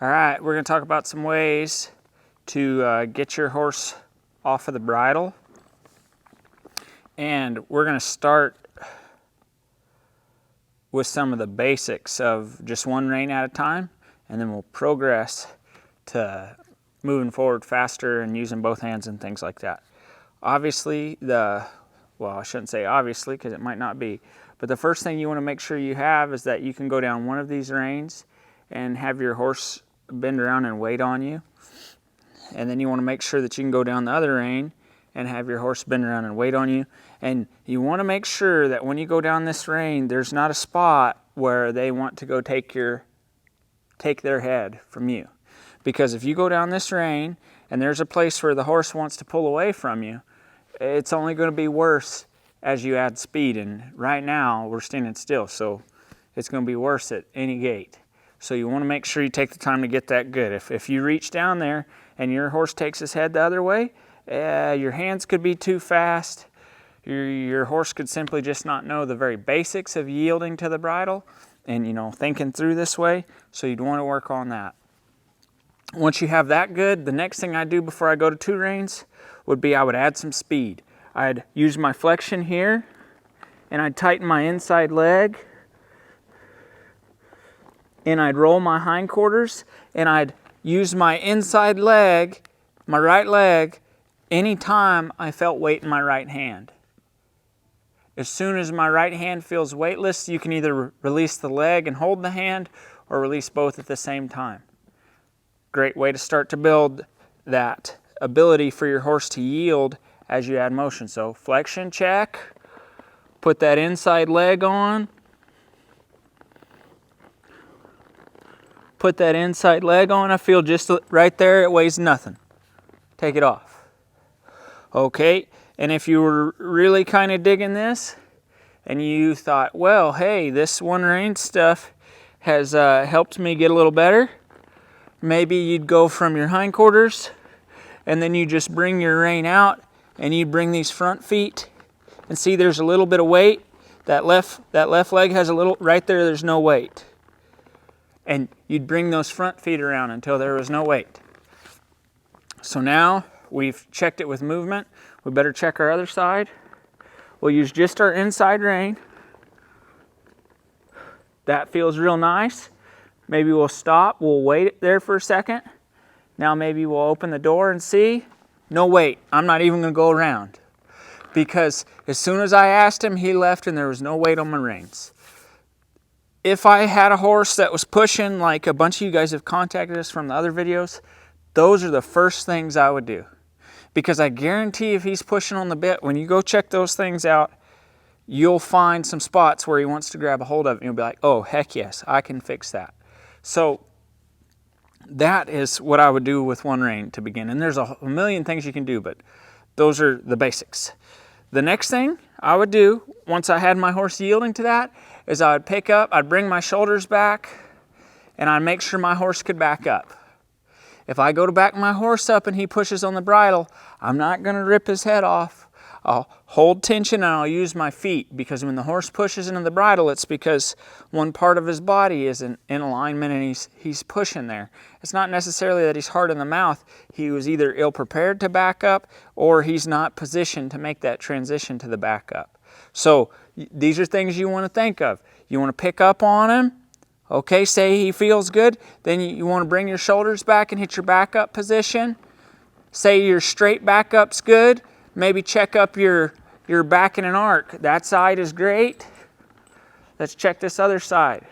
All right, we're going to talk about some ways to get your horse off of the bridle. And we're going to start with some of the basics of just one rein at a time, and then we'll progress to moving forward faster and using both hands and things like that. Obviously, well, I shouldn't say obviously because it might not be, but the first thing you want to make sure you have is that you can go down one of these reins and have your horse bend around and wait on you. And then you want to make sure that you can go down the other rein and have your horse bend around and wait on you. And you want to make sure that when you go down this rein, there's not a spot where they want to go take their head from you. Because if you go down this rein and there's a place where the horse wants to pull away from you, it's only going to be worse as you add speed. And right now we're standing still, so it's going to be worse at any gait. So you want to make sure you take the time to get that good. If you reach down there and your horse takes his head the other way, your hands could be too fast. Your horse could simply just not know the very basics of yielding to the bridle and thinking through this way. So you'd want to work on that. Once you have that good, the next thing I do before I go to two reins would be I would add some speed. I'd use my flexion here and I'd tighten my inside leg. And I'd roll my hindquarters, and I'd use my inside leg, my right leg, anytime I felt weight in my right hand. As soon as my right hand feels weightless, you can either release the leg and hold the hand, or release both at the same time. Great way to start to build that ability for your horse to yield as you add motion. So flexion check, put that inside leg on, put that inside leg on. I feel just right there, it weighs nothing. Take it off. Okay, and if you were really kind of digging this and you thought, well, hey, this one rein stuff has helped me get a little better, maybe you'd go from your hindquarters and then you just bring your rein out and you bring these front feet and see there's a little bit of weight. That left leg has a little, right there, there's no weight. And you'd bring those front feet around until there was no weight. So now we've checked it with movement. We better check our other side. We'll use just our inside rein. That feels real nice. Maybe we'll stop. We'll wait there for a second. Now maybe we'll open the door and see. No weight. I'm not even going to go around. Because as soon as I asked him, he left and there was no weight on my reins. If I had a horse that was pushing, like a bunch of you guys have contacted us from the other videos, those are the first things I would do. Because I guarantee if he's pushing on the bit, when you go check those things out, you'll find some spots where he wants to grab a hold of it and you'll be like, oh, heck yes, I can fix that. So that is what I would do with one rein to begin. And there's a million things you can do, but those are the basics. The next thing I would do, once I had my horse yielding to that, is I would pick up, I'd bring my shoulders back, and I'd make sure my horse could back up. If I go to back my horse up and he pushes on the bridle, I'm not going to rip his head off. I'll hold tension and I'll use my feet, because when the horse pushes into the bridle, it's because one part of his body is in alignment and he's pushing there. It's not necessarily that he's hard in the mouth. He was either ill-prepared to back up or he's not positioned to make that transition to the back up. So these are things you want to think of. You want to pick up on him. Okay, say he feels good. Then you want to bring your shoulders back and hit your back up position. Say your straight back up's good. Maybe check up your back in an arc. That side is great. Let's check this other side.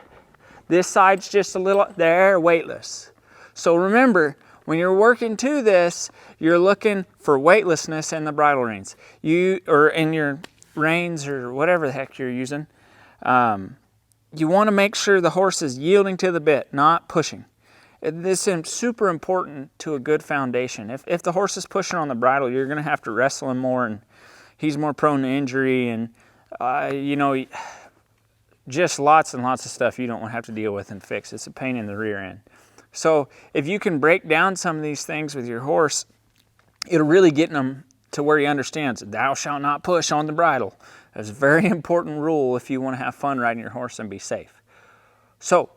This side's just a little, there, weightless. So remember, when you're working to this, you're looking for weightlessness in the bridle reins. Or in your reins or whatever the heck you're using. You want to make sure the horse is yielding to the bit, not pushing. This is super important to a good foundation. If the horse is pushing on the bridle, you're going to have to wrestle him more, and he's more prone to injury, and just lots and lots of stuff you don't want to have to deal with and fix. It's a pain in the rear end. So if you can break down some of these things with your horse, it'll really get him to where he understands, thou shalt not push on the bridle. That's a very important rule if you want to have fun riding your horse and be safe. So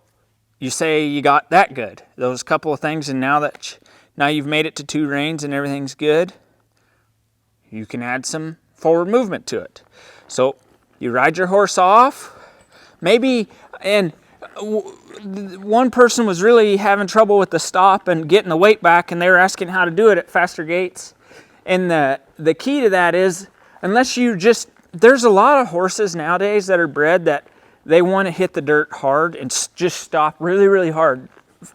you say you got that good. Those couple of things, and now you've made it to 2 reins and everything's good, you can add some forward movement to it. So you ride your horse off, maybe, and one person was really having trouble with the stop and getting the weight back, and they were asking how to do it at faster gaits. And the key to that is, unless you just, there's a lot of horses nowadays that are bred that they want to hit the dirt hard and just stop really, really hard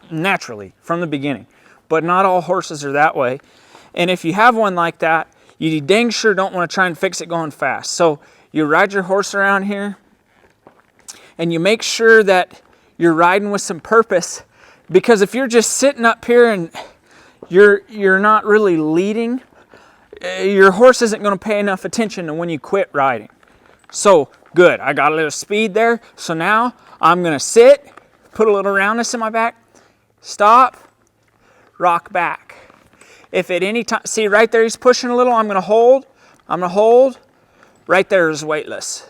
naturally from the beginning. But not all horses are that way. And if you have one like that, you dang sure don't want to try and fix it going fast. So you ride your horse around here, and you make sure that you're riding with some purpose, because if you're just sitting up here and you're not really leading, your horse isn't going to pay enough attention to when you quit riding. So good, I got a little speed there. So now I'm going to sit, put a little roundness in my back, stop, rock back. If at any time, see right there he's pushing a little, I'm going to hold. Right there is weightless.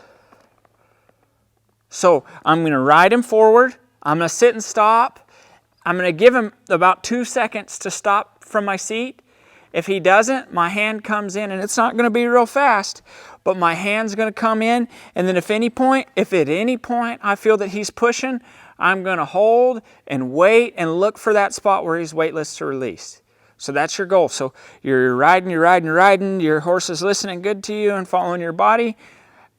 So I'm going to ride him forward. I'm going to sit and stop. I'm going to give him about 2 seconds to stop from my seat. If he doesn't, my hand comes in, and it's not going to be real fast, but my hand's going to come in, and then if at any point I feel that he's pushing, I'm going to hold and wait and look for that spot where he's weightless to release. So that's your goal. So you're riding, your horse is listening good to you and following your body.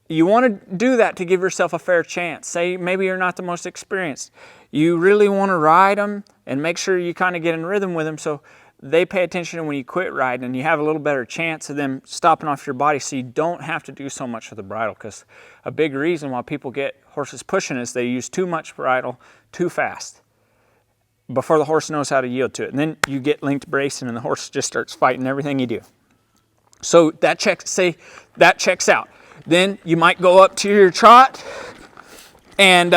You want to do that to give yourself a fair chance. Say maybe you're not the most experienced. You really want to ride them and make sure you kind of get in rhythm with them so they pay attention when you quit riding, and you have a little better chance of them stopping off your body, so you don't have to do so much with the bridle. Because a big reason why people get horses pushing is they use too much bridle too fast before the horse knows how to yield to it. And then you get linked bracing, and the horse just starts fighting everything you do. So that checks out. Then you might go up to your trot, and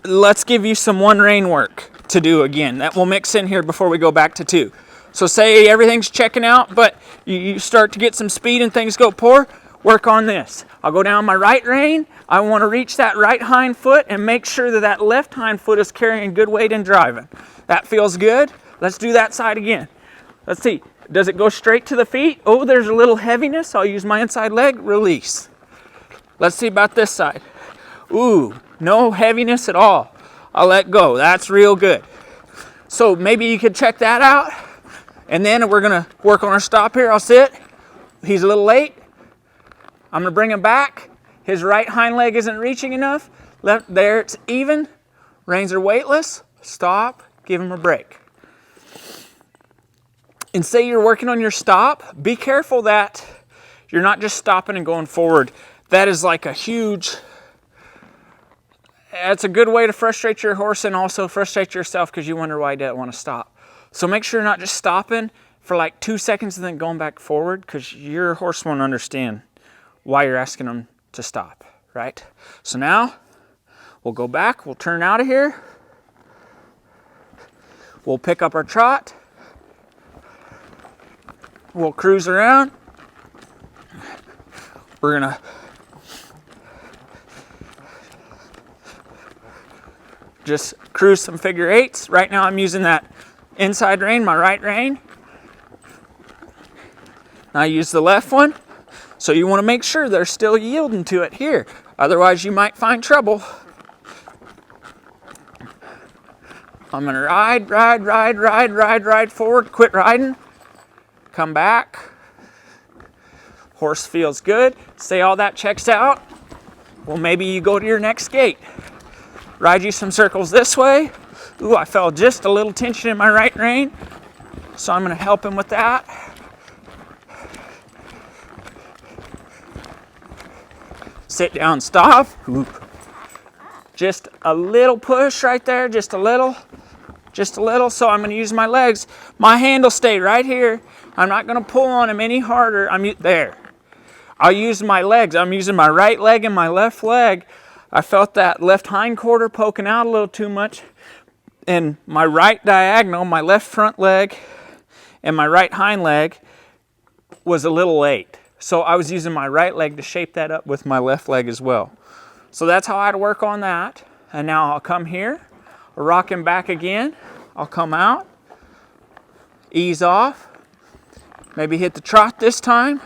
let's give you some 1 rein work to do again. That will mix in here before we go back to 2. So say everything's checking out, but you start to get some speed and things go poor, work on this. I'll go down my right rein. I want to reach that right hind foot and make sure that that left hind foot is carrying good weight and driving. That feels good. Let's do that side again. Let's see. Does it go straight to the feet? Oh, there's a little heaviness. I'll use my inside leg, release. Let's see about this side. Ooh, no heaviness at all. I'll let go. That's real good. So maybe you could check that out. And then we're going to work on our stop here. I'll sit. He's a little late. I'm going to bring him back. His right hind leg isn't reaching enough. Left there, it's even. Reins are weightless. Stop. Give him a break. And say you're working on your stop. Be careful that you're not just stopping and going forward. That is like that's a good way to frustrate your horse and also frustrate yourself, because you wonder why he doesn't want to stop. So make sure you're not just stopping for like 2 seconds and then going back forward, because your horse won't understand why you're asking him to stop, right? So now we'll go back, we'll turn out of here, we'll pick up our trot, we'll cruise around, we're gonna just cruise some figure 8s. Right now I'm using that inside rein, my right rein. Now I use the left one. So you want to make sure they're still yielding to it here. Otherwise you might find trouble. I'm going to ride forward, quit riding, come back. Horse feels good. Say all that checks out. Well, maybe you go to your next gait. Ride you some circles this way. Ooh, I felt just a little tension in my right rein. So I'm going to help him with that. Sit down, stop. Ooh. Just a little push right there, just a little. So I'm going to use my legs. My hand will stay right here. I'm not going to pull on him any harder. There. I'll use my legs. I'm using my right leg and my left leg. I felt that left hind quarter poking out a little too much. And my right diagonal, my left front leg and my right hind leg was a little late. So I was using my right leg to shape that up with my left leg as well. So that's how I'd work on that. And now I'll come here. rock him back again. I'll come out, ease off, maybe hit the trot this time.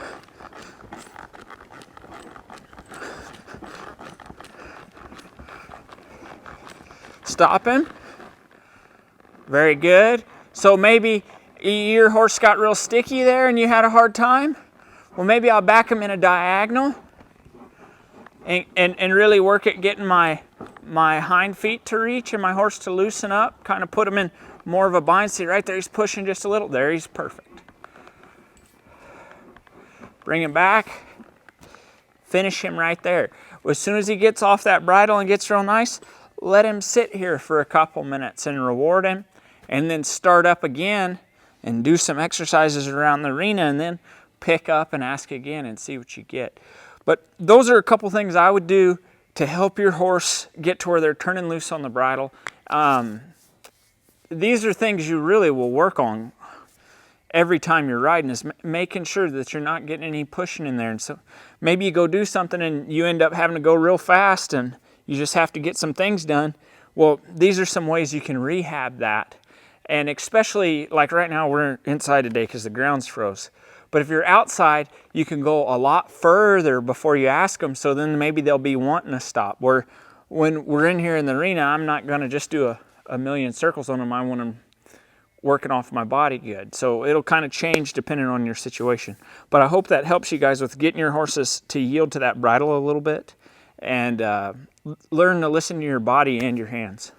Stop him. Very good. So maybe your horse got real sticky there and you had a hard time. Well, maybe I'll back him in a diagonal and really work at getting my hind feet to reach and my horse to loosen up. Kind of put him in more of a bind. See right there, he's pushing just a little. There, he's perfect. Bring him back. Finish him right there. As soon as he gets off that bridle and gets real nice, let him sit here for a couple minutes and reward him, and then start up again and do some exercises around the arena, and then pick up and ask again and see what you get. But those are a couple things I would do to help your horse get to where they're turning loose on the bridle. These are things you really will work on every time you're riding, is making sure that you're not getting any pushing in there. And so maybe you go do something and you end up having to go real fast and you just have to get some things done. Well, these are some ways you can rehab that. And especially like right now, we're inside today because the ground's froze. But if you're outside, you can go a lot further before you ask them. So then maybe they'll be wanting to stop. Where when we're in here in the arena, I'm not going to just do a million circles on them. I want them working off my body good. So it'll kind of change depending on your situation. But I hope that helps you guys with getting your horses to yield to that bridle a little bit and learn to listen to your body and your hands.